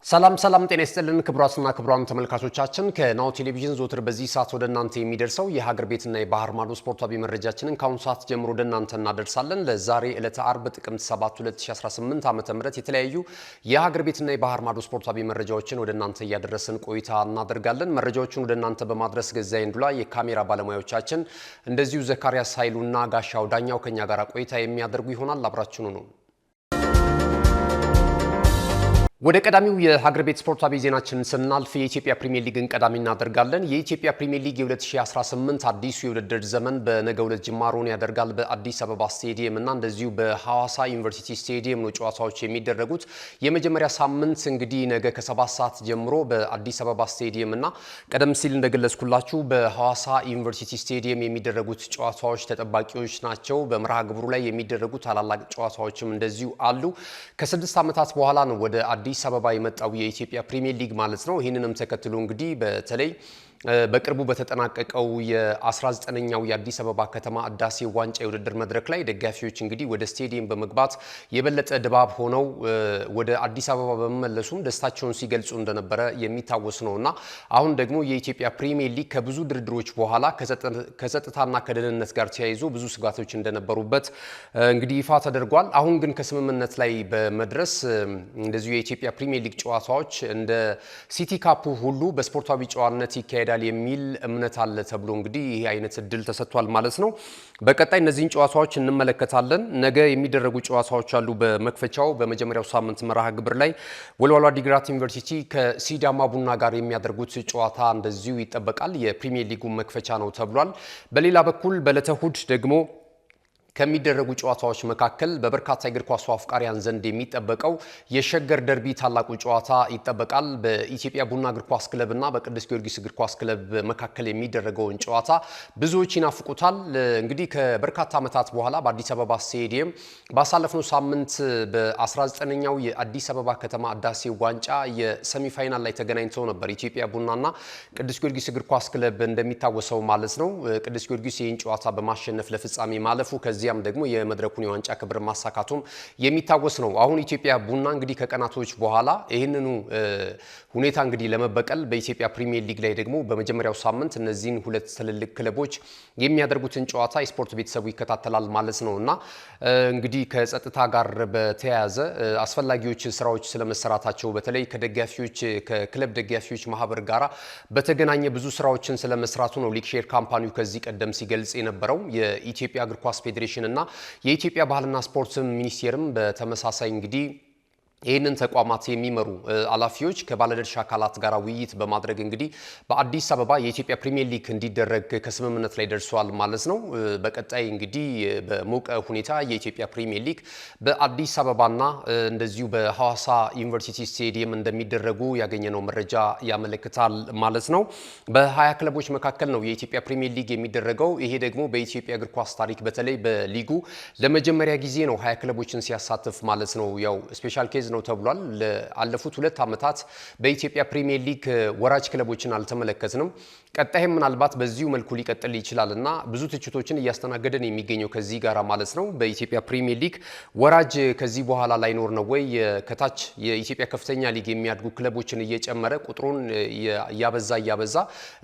ሰላም ጤና ይስጥልን ክቡራትና ክቡራን ተመልካቾቻችን ከናሁ ቴሌቪዥን ዞትር በዚህ ሰዓት ወደ እናንተ የሚደርሰው የሀገር ቤትና የባህር ማዶ ስፖርታዊ መረጃችንን ካሁን ሰዓት ጀምሮ ወደ እናንተ እናደርሳለን። ለዛሬ ዕለተ አርብ ጥቅምት 7 2018 ዓ.ም የተለያዩ የሀገር ቤትና የባህር ማዶ ስፖርታዊ መረጃዎችን ወደ እናንተ እያደረስን ቆይታ እናደርጋለን። መረጃዎቹን ወደ እናንተ በማድረስ ገዛይ እንዱላ የካሜራ ባለሙያዎቻችን እንደዚሁ ዘካሪያስ ኃይሉና ጋሻው ዳኛው ከኛ ጋር ቆይታ የሚያደርጉ ይሆናል። አብራችሁኑ ነው። ወደ ቀዳሚው የሀገር ቤት ስፖርታዊ ዜናችን ስናልፍ የኢትዮጵያ ፕሪሚየር ሊግን ቀዳሚ እናደርጋለን። የኢትዮጵያ ፕሪሚየር ሊግ የ2018 አዲሱ የውድድር ዘመን በነገው ዕለት ጅማሮን ያደርጋል። በአዲስ አበባ ስቴዲየም እና እንደዚሁ በሐዋሳ ዩኒቨርሲቲ ስቴዲየም ነው ጨዋታዎች የሚደረጉት። የመጀመሪያ ሳምንት እንግዲህ ነገ ከ7 ሰዓት ጀምሮ በአዲስ አበባ ስቴዲየም እና ቀደም ሲል እንደገለጽኩላችሁ በሐዋሳ ዩኒቨርሲቲ ስቴዲየም የሚደረጉት ጨዋታዎች ተጠባቂዎች ናቸው። በመርሃ ግብሩ ላይ የሚደረጉ ታላላቅ ጨዋታዎችም እንደዚሁ አሉ። ከ6 ዓመታት በኋላ ነው ወደ አዲስ አበባ የመጣው የኢትዮጵያ ፕሪሚየር ሊግ ማለት ነው። ይህንንም ተከትሎ እንግዲህ በተለይ በቅርቡ በተጠናቀቀው የ19ኛው የአዲስ አበባ ከተማ ህዳሴ ዋንጫ የውድድር መድረክ ላይ ደጋፊዎች እንግዲህ ወደ ስቴዲየም በመግባት የበለጠ ድባብ ሆነው ወደ አዲስ አበባ በመመለሱም ደስታቸውን ሲገልጹ እንደነበረ የሚታወስ ነውና አሁን ደግሞ የኢትዮጵያ ፕሪሚየር ሊግ ከብዙ ድርድሮች በኋላ ከጸጥታና ከደህንነት ጋር ተያይዞ ብዙ ስጋቶች እንደነበሩበት እንግዲህ ይፋ ተደርጓል። አሁን ግን ከስምምነት ላይ በመድረስ እንደዚሁ የኢትዮጵያ ፕሪሚየር ሊግ ጨዋታዎች እንደ ሲቲ ካፕ ሁሉ በስፖርታዊ ጨዋነት ይካሄዳል የሚል እምነት አለ ተብሎ እንግዲህ ይሄ አይነት እድል ተሰጥቷል ማለት ነው። በቀጣይ እነዚህን ጨዋታዎች እንመለከታለን። ነገ የሚደረጉ ጨዋታዎች አሉ። በመክፈቻው በመጀመሪያው ሳምንት መርሃ ግብር ላይ ወልዋሎ ዓዲግራት ዩኒቨርሲቲ ከሲዳማ ቡና ጋር የሚያደርጉት ጨዋታ እንደዚሁ ይጠበቃል። የፕሪሚየር ሊጉ መክፈቻ ነው ተብሏል። በሌላ በኩል በዕለተ እሁድ ደግሞ ከሚደረጉ ጨዋታዎች መካከል በበርካታ እግር ኳስ አፍቃሪያን ዘንድ የሚጠበቀው የሸገር ደርቢ ታላቁ ጨዋታ ይጠበቃል። በኢትዮጵያ ቡና እግር ኳስ ክለብና በቅዱስ ጊዮርጊስ እግር ኳስ ክለብ መካከል የሚደረገውን ጨዋታ ብዙዎች ይናፍቁታል። እንግዲህ ከበርካታ ዓመታት በኋላ በአዲስ አበባ ስቴዲየም ባሳለፍነው ሳምንት በ19ኛው የአዲስ አበባ ከተማ ህዳሴ ዋንጫ የሰሚ ፋይናል ላይ ተገናኝተው ነበር ኢትዮጵያ ቡናና ቅዱስ ጊዮርጊስ እግር ኳስ ክለብ እንደሚታወሰው ማለት ነው። ቅዱስ ጊዮርጊስ ይህን ጨዋታ በማሸነፍ ለፍጻሜ ማለፉ ከዚያም ደግሞ የመድረኩን የዋንጫ ክብር ማሳካቱም የሚታወስ ነው። አሁን ኢትዮጵያ ቡና እንግዲህ ከቀናቶች በኋላ ይህንኑ ሁኔታ እንግዲህ ለመበቀል በኢትዮጵያ ፕሪሚየር ሊግ ላይ ደግሞ በመጀመሪያው ሳምንት እነዚህን ሁለት ትልልቅ ክለቦች የሚያደርጉትን ጨዋታ የስፖርት ቤተሰቡ ይከታተላል ማለት ነውና እንግዲህ ከጸጥታ ጋር በተያያዘ አስፈላጊዎች ስራዎች ስለመሰራታቸው በተለይ ከደጋፊዎች ከክለብ ደጋፊዎች ማህበር ጋራ በተገናኘ ብዙ ስራዎችን ስለመስራቱ ነው ሊግ ሼር ካምፓኒው ከዚህ ቀደም ሲገልጽ የነበረው። የኢትዮጵያ እግር ኳስ ፌዴሬሽን እና የኢትዮጵያ ባህልና ስፖርት ሚኒስቴርም በተመሳሳይ እንግዲህ ይህንን ተቋማት የሚመሩ ኃላፊዎች ከባለድርሻ አካላት ጋር ውይይት በማድረግ እንግዲህ በአዲስ አበባ የኢትዮጵያ ፕሪሚየር ሊግ እንዲደረግ ከስምምነት ላይ ደርሷል ማለት ነው። በቀጣይ እንግዲህ በሞቀ ሁኔታ የኢትዮጵያ ፕሪሚየር ሊግ በአዲስ አበባና እንደዚሁ በሐዋሳ ዩኒቨርሲቲ ስቴዲየም እንደሚደረጉ ያገኘነው መረጃ ያመለክታል ማለት ነው። በ20 ክለቦች መካከል ነው የኢትዮጵያ ፕሪሚየር ሊግ የሚደረገው። ይሄ ደግሞ በኢትዮጵያ እግር ኳስ ታሪክ በተለይ በሊጉ ለመጀመሪያ ጊዜ ነው 20 ክለቦችን ሲያሳትፍ ማለት ነው። ያው ስፔሻል ኬዝ ነው ተብሏል። ለአለፉት 2 ዓመታት በኢትዮጵያ ፕሪሚየር ሊግ ወራጅ ክለቦችን አልተመለከትንም። ቀጣይም ምናልባት በዚሁ መልኩ ሊቀጥል ይችላልና ብዙ ትችቶችን እያስተናገደን የሚገኘው ከዚህ ጋር ማለት ነው። በኢትዮጵያ ፕሪሚየር ሊግ ወራጅ ከዚህ በኋላ ላይኖር ነው ወይ? ከታች የኢትዮጵያ ከፍተኛ ሊግ የሚያድጉ ክለቦችን እየጨመረ ቁጥሩን እያበዛ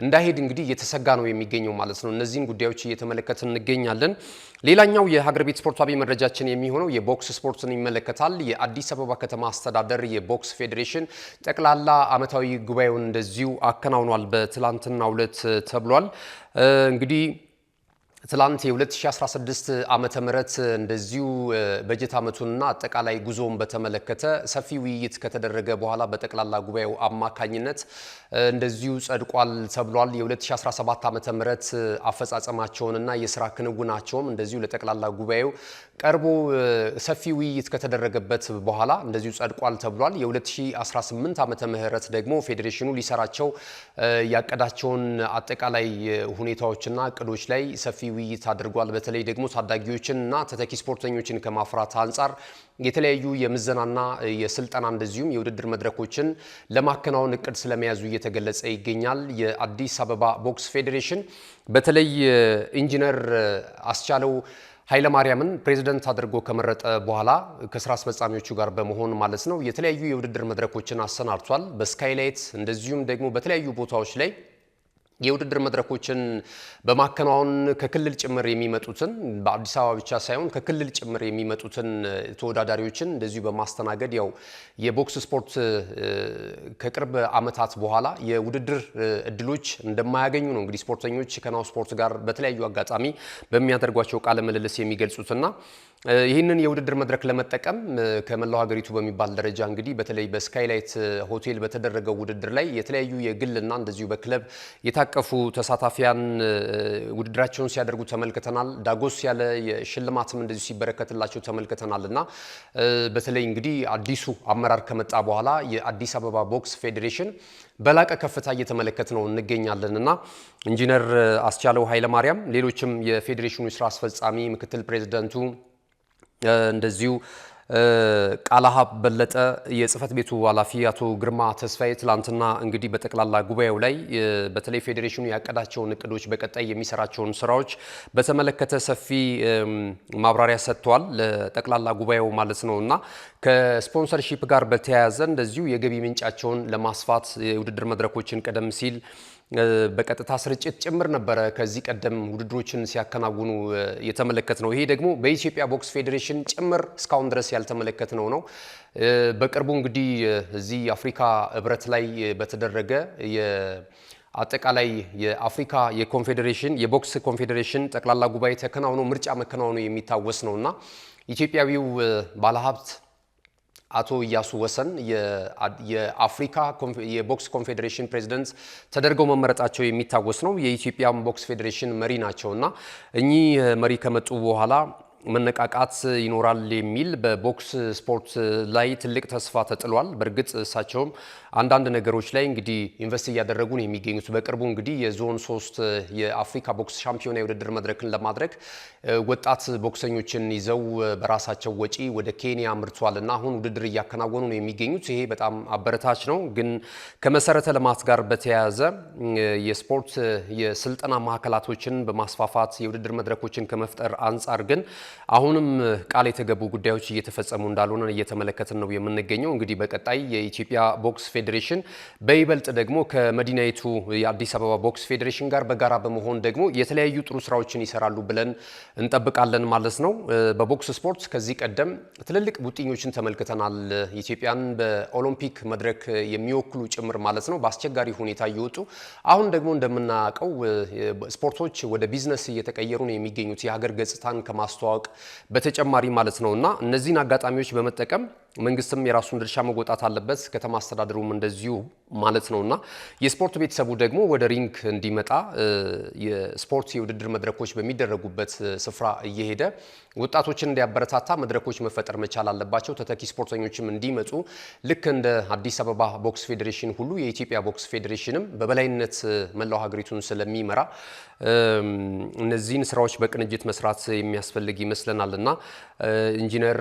እንዳይሄድ እንግዲህ እየተሰጋ ነው የሚገኘው ማለት ነው። እነዚህን ጉዳዮች እየተመለከትን እንገኛለን። ሌላኛው የሀገር ቤት ስፖርታዊ መረጃችን የሚሆነው የቦክስ ስፖርትን ይመለከታል። የአዲስ አበባ ከተማ አስተዳደር የቦክስ ፌዴሬሽን ጠቅላላ ዓመታዊ ጉባኤውን እንደዚሁ አከናውኗል በትላንትናው ዕለት ተብሏል። እንግዲህ ትላንት የ2016 ዓመተ ምህረት እንደዚሁ በጀት ዓመቱንና አጠቃላይ ጉዞውን በተመለከተ ሰፊ ውይይት ከተደረገ በኋላ በጠቅላላ ጉባኤው አማካኝነት እንደዚሁ ጸድቋል ተብሏል። የ2017 ዓመተ ምህረት አፈጻጸማቸውንና የስራ ክንውናቸውም እንደዚሁ ለጠቅላላ ጉባኤው ቀርቦ ሰፊ ውይይት ከተደረገበት በኋላ እንደዚሁ ጸድቋል ተብሏል። የ2018 ዓመተ ምህረት ደግሞ ፌዴሬሽኑ ሊሰራቸው ያቀዳቸውን አጠቃላይ ሁኔታዎችና እቅዶች ላይ ሰፊ ውይይት አድርጓል። በተለይ ደግሞ ታዳጊዎችንና ተተኪ ስፖርተኞችን ከማፍራት አንጻር የተለያዩ የምዘናና የስልጠና እንደዚሁም የውድድር መድረኮችን ለማከናወን እቅድ ስለመያዙ እየተገለጸ ይገኛል። የአዲስ አበባ ቦክስ ፌዴሬሽን በተለይ ኢንጂነር አስቻለው ኃይለ ማርያምን ፕሬዝዳንት አድርጎ ከመረጠ በኋላ ከስራ አስፈጻሚዎቹ ጋር በመሆን ማለት ነው የተለያዩ የውድድር መድረኮችን አሰናድቷል። በስካይላይት እንደዚሁም ደግሞ በተለያዩ ቦታዎች ላይ የውድድር መድረኮችን በማከናወን ከክልል ጭምር የሚመጡትን በአዲስ አበባ ብቻ ሳይሆን ከክልል ጭምር የሚመጡትን ተወዳዳሪዎችን እንደዚሁ በማስተናገድ ያው የቦክስ ስፖርት ከቅርብ ዓመታት በኋላ የውድድር እድሎች እንደማያገኙ ነው እንግዲህ ስፖርተኞች ከናሁ ስፖርት ጋር በተለያዩ አጋጣሚ በሚያደርጓቸው ቃለ ምልልስ የሚገልጹትና ይህንን የውድድር መድረክ ለመጠቀም ከመላው ሀገሪቱ በሚባል ደረጃ እንግዲህ በተለይ በስካይላይት ሆቴል በተደረገው ውድድር ላይ የተለያዩ የግልና እንደዚሁ በክለብ የታቀፉ ተሳታፊያን ውድድራቸውን ሲያደርጉ ተመልክተናል። ዳጎስ ያለ የሽልማትም እንደዚሁ ሲበረከትላቸው ተመልክተናልና በተለይ እንግዲህ አዲሱ አመራር ከመጣ በኋላ የአዲስ አበባ ቦክስ ፌዴሬሽን በላቀ ከፍታ እየተመለከት ነው እንገኛለንና ኢንጂነር አስቻለው ኃይለ ማርያም ሌሎችም የፌዴሬሽኑ ስራ አስፈጻሚ ምክትል ፕሬዝዳንቱ እንደዚሁ ቃላሃብ በለጠ የጽህፈት ቤቱ ኃላፊ አቶ ግርማ ተስፋዬ ትላንትና እንግዲህ በጠቅላላ ጉባኤው ላይ በተለይ ፌዴሬሽኑ ያቀዳቸውን እቅዶች በቀጣይ የሚሰራቸውን ስራዎች በተመለከተ ሰፊ ማብራሪያ ሰጥተዋል ለጠቅላላ ጉባኤው ማለት ነውና ከስፖንሰርሺፕ ጋር በተያያዘ እንደዚሁ የገቢ ምንጫቸውን ለማስፋት የውድድር መድረኮችን ቀደም ሲል በቀጥታ ስርጭት ጭምር ነበረ ከዚህ ቀደም ውድድሮችን ሲያከናውኑ የተመለከትነው። ይሄ ደግሞ በኢትዮጵያ ቦክስ ፌዴሬሽን ጭምር እስካሁን ድረስ ያልተመለከትነው ነው። በቅርቡ እንግዲህ እዚህ አፍሪካ ህብረት ላይ በተደረገ አጠቃላይ የአፍሪካ የኮንፌዴሬሽን የቦክስ ኮንፌዴሬሽን ጠቅላላ ጉባኤ ተከናውኖ ምርጫ መከናወኑ የሚታወስ ነውና ኢትዮጵያዊው ባለሀብት አቶ ኢያሱ ወሰን የአፍሪካ የቦክስ ኮንፌዴሬሽን ፕሬዝዳንት ተደርገው መመረጣቸው የሚታወስ ነው። የኢትዮጵያ ቦክስ ፌዴሬሽን መሪ ናቸውና እኚህ መሪ ከመጡ በኋላ መነቃቃት ይኖራል የሚል በቦክስ ስፖርት ላይ ትልቅ ተስፋ ተጥሏል። በእርግጥ እሳቸውም አንዳንድ ነገሮች ላይ እንግዲህ ኢንቨስት እያደረጉ ነው የሚገኙት። በቅርቡ እንግዲህ የዞን 3 የአፍሪካ ቦክስ ሻምፒዮና የውድድር መድረክን ለማድረግ ወጣት ቦክሰኞችን ይዘው በራሳቸው ወጪ ወደ ኬንያ አምርተዋልና አሁን ውድድር እያከናወኑ ነው የሚገኙት። ይሄ በጣም አበረታች ነው። ግን ከመሰረተ ልማት ጋር በተያያዘ የስፖርት የስልጠና ማዕከላቶችን በማስፋፋት የውድድር መድረኮችን ከመፍጠር አንጻር ግን አሁንም ቃል የተገቡ ጉዳዮች እየተፈጸሙ እንዳልሆነ እየተመለከትን ነው የምንገኘው። እንግዲህ በቀጣይ የኢትዮጵያ ቦክስ ፌዴሬሽን በይበልጥ ደግሞ ከመዲናይቱ የአዲስ አበባ ቦክስ ፌዴሬሽን ጋር በጋራ በመሆን ደግሞ የተለያዩ ጥሩ ስራዎችን ይሰራሉ ብለን እንጠብቃለን ማለት ነው። በቦክስ ስፖርት ከዚህ ቀደም ትልልቅ ውጤቶችን ተመልክተናል። ኢትዮጵያን በኦሎምፒክ መድረክ የሚወክሉ ጭምር ማለት ነው በአስቸጋሪ ሁኔታ እየወጡ አሁን ደግሞ እንደምናውቀው ስፖርቶች ወደ ቢዝነስ እየተቀየሩ ነው የሚገኙት የሀገር ገጽታን ከማስተዋወቅ በተጨማሪ ማለት ነውና እነዚህን አጋጣሚዎች በመጠቀም መንግስትም የራሱን ድርሻ መወጣት አለበት፣ ከተማ አስተዳደሩም እንደዚሁ ማለት ነውና የስፖርት ቤተሰቡ ደግሞ ወደ ሪንግ እንዲመጣ የስፖርት የውድድር መድረኮች በሚደረጉበት ስፍራ እየሄደ ወጣቶችን እንዲያበረታታ መድረኮች መፈጠር መቻል አለባቸው። ተተኪ ስፖርተኞችም እንዲመጡ ልክ እንደ አዲስ አበባ ቦክስ ፌዴሬሽን ሁሉ የኢትዮጵያ ቦክስ ፌዴሬሽንም በበላይነት መላው ሀገሪቱን ስለሚመራ እነዚህን ስራዎች በቅንጅት መስራት የሚያስፈልግ ይመስለናልና ኢንጂነር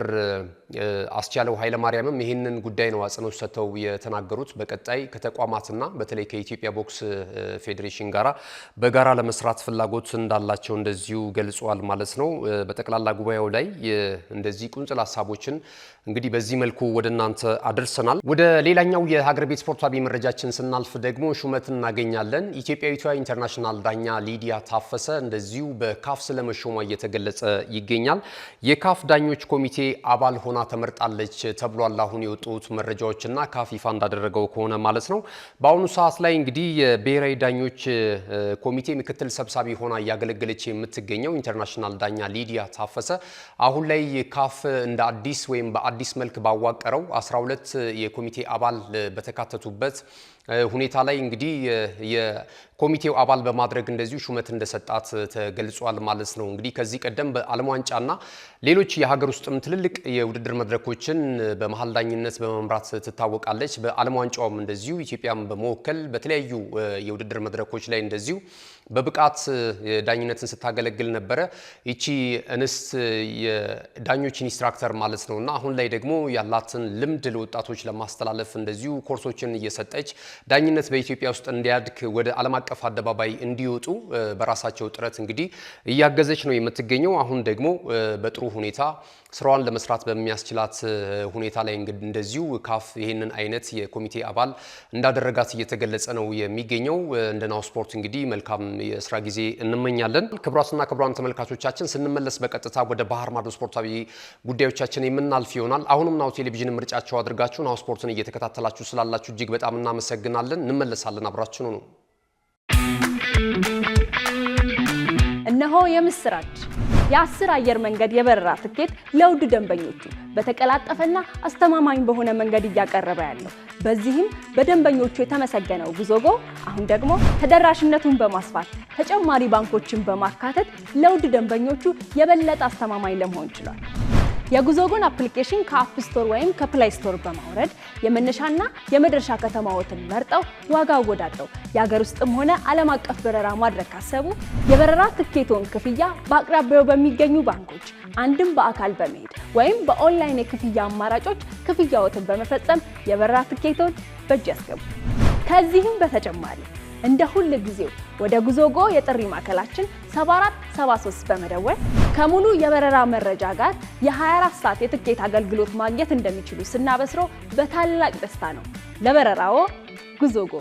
አስቻለው ኃይለ ማርያምም ይህንን ጉዳይ ነው አጽንኦት ሰጥተው የተናገሩት። በቀጣይ ከተቋማትና በተለይ ከኢትዮጵያ ቦክስ ፌዴሬሽን ጋራ በጋራ ለመስራት ፍላጎት እንዳላቸው እንደዚሁ ገልጸዋል ማለት ነው። በጠቅላላ ጉባኤው ላይ እንደዚህ ቁንጽል ሀሳቦችን እንግዲህ በዚህ መልኩ ወደ እናንተ አድርሰናል። ወደ ሌላኛው የሀገር ቤት ስፖርታዊ መረጃችን ስናልፍ ደግሞ ሹመት እናገኛለን። ኢትዮጵያዊቷ ኢንተርናሽናል ዳኛ ሊዲያ ታፈሰ እንደዚሁ በካፍ ስለመሾሟ እየተገለጸ ይገኛል። የካፍ ዳኞች ኮሚቴ አባል ሆና ተመርጣለች ተብሏል። አሁን የወጡት መረጃዎችና ካፍ ይፋ እንዳደረገው ከሆነ ማለት ነው። በአሁኑ ሰዓት ላይ እንግዲህ የብሔራዊ ዳኞች ኮሚቴ ምክትል ሰብሳቢ ሆና እያገለገለች የምትገኘው ኢንተርናሽናል ዳኛ ሊዲያ ታፈሰ አሁን ላይ ካፍ እንደ አዲስ ወይም በአዲስ መልክ ባዋቀረው 12 የኮሚቴ አባል በተካተቱበት ሁኔታ ላይ እንግዲህ የኮሚቴው አባል በማድረግ እንደዚሁ ሹመት እንደሰጣት ተገልጿል ማለት ነው። እንግዲህ ከዚህ ቀደም በዓለም ዋንጫና ሌሎች የሀገር ውስጥም ትልልቅ የውድድር መድረኮችን በመሀል ዳኝነት በመምራት ትታወቃለች። በዓለም ዋንጫውም እንደዚሁ ኢትዮጵያን በመወከል በተለያዩ የውድድር መድረኮች ላይ እንደዚሁ በብቃት ዳኝነትን ስታገለግል ነበር እቺ እንስት የዳኞች ኢንስትራክተር ማለት ነውና አሁን ላይ ደግሞ ያላትን ልምድ ለወጣቶች ለማስተላለፍ እንደዚሁ ኮርሶችን እየሰጠች ዳኝነት በኢትዮጵያ ውስጥ እንዲያድግ ወደ ዓለም አቀፍ አደባባይ እንዲወጡ በራሳቸው ጥረት እንግዲህ እያገዘች ነው የምትገኘው አሁን ደግሞ በጥሩ ሁኔታ ስራዋን ለመስራት በሚያስችላት ሁኔታ ላይ እንደዚሁ ካፍ ይሄንን አይነት የኮሚቴ አባል እንዳደረጋት እየተገለጸ ነው የሚገኘው እንደናው ስፖርት እንግዲህ መልካም የስራ ጊዜ እንመኛለን ክብራትና ክብራን ተመልካቾቻችን ስንመለስ በቀጥታ ወደ ባህር ማዶ ስፖርታዊ ጉዳዮቻችን የምናልፍ ይሆናል አሁንም ናው ቴሌቪዥን ምርጫቸው አድርጋችሁ ናው ስፖርትን እየተከታተላችሁ ስላላችሁ እጅግ በጣም እናመሰግናለን እንመለሳለን አብራችሁኑ ነው እነሆ የምስራች የ10 አየር መንገድ የበረራ ትኬት ለውድ ደንበኞቹ በተቀላጠፈና አስተማማኝ በሆነ መንገድ እያቀረበ ያለው በዚህም በደንበኞቹ የተመሰገነው ጉዞጎ አሁን ደግሞ ተደራሽነቱን በማስፋት ተጨማሪ ባንኮችን በማካተት ለውድ ደንበኞቹ የበለጠ አስተማማኝ ለመሆን ችሏል የጉዞጎን አፕሊኬሽን ከአፕ ስቶር ወይም ከፕላይ ስቶር በማውረድ የመነሻና የመድረሻ ከተማዎትን መርጠው ዋጋ አወዳድረው የሀገር ውስጥም ሆነ ዓለም አቀፍ በረራ ማድረግ ካሰቡ የበረራ ትኬቶን ክፍያ በአቅራቢያው በሚገኙ ባንኮች አንድም በአካል በመሄድ ወይም በኦንላይን የክፍያ አማራጮች ክፍያዎትን በመፈጸም የበረራ ትኬቶን በእጅ ያስገቡ ከዚህም በተጨማሪ እንደ ሁሉ ጊዜው ወደ ጉዞጎ የጥሪ ማዕከላችን 7473 በመደወል ከሙሉ የበረራ መረጃ ጋር የ24 ሰዓት የትኬት አገልግሎት ማግኘት እንደሚችሉ ስናበስሮ በታላቅ ደስታ ነው ለበረራው ጉዞጎ